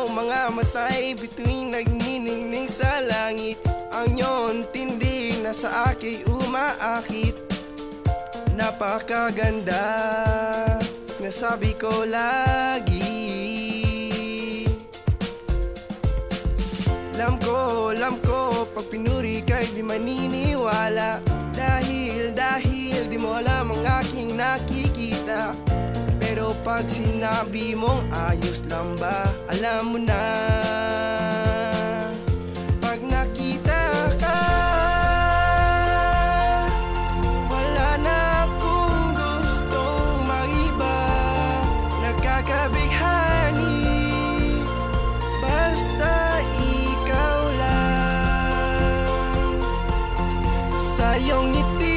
iyong mga matay bituin nagniningning sa langit. Ang iyong tindi na sa akin umaakit. Napakaganda, sinasabi ko lagi. Alam ko, pag pinuri ka'y di maniniwala. Dahil di mo alam ang aking nakikita. Pero pag sinabi mong ayos lang ba, alam mo na. Pag nakita ka, wala na akong gustong maiba. Nagkakabighani, basta ikaw lang. Sa iyong ngiti,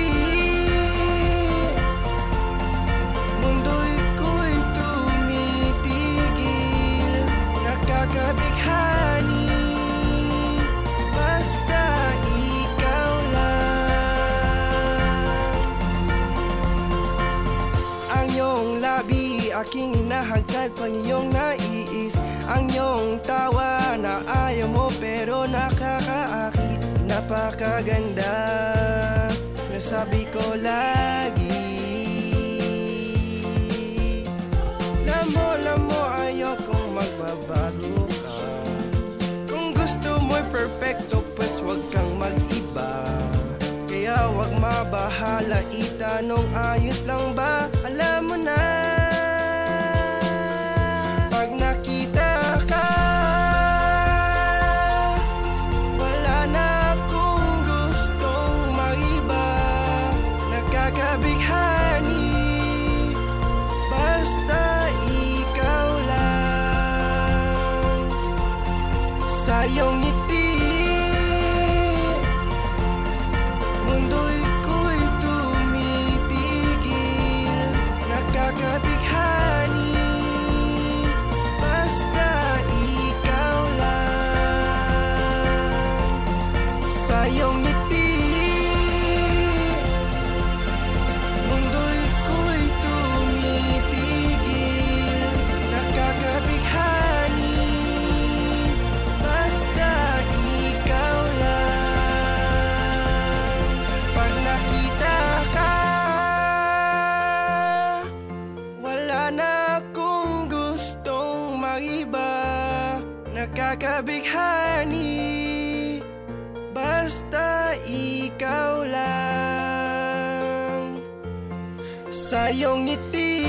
mundo'y ko'y tumitigil. Nakakabighani, basta ikaw lang. Ang iyong labi, aking hinahagkat pang iyong naiis. Ang iyong tawa na ayaw mo pero nakakaakit. Napakaganda, sinasabi ko lagi. Alam mo ayokong magbabago ka. Kung gusto mo'y perfecto, pues wag kang mag-iba. Kaya wag mabahala, itanong ayos lang ba, alam mo na. Pag nakita ka, wala na akong gustong maiba. Nagkakabighani, basta ikaw lang. Sa iyong ngiti, mundo'y ko'y tumitigil. Nakakabighani, basta ikaw lang. Sa iyong ngiti, mundo'y ko'y tumitigil. Nakakabighani, basta ikaw lang. Pag nakita ka, wala na akong gustong maiba. Nakakabighani, basta ikaw lang. Sa iyong ngiti,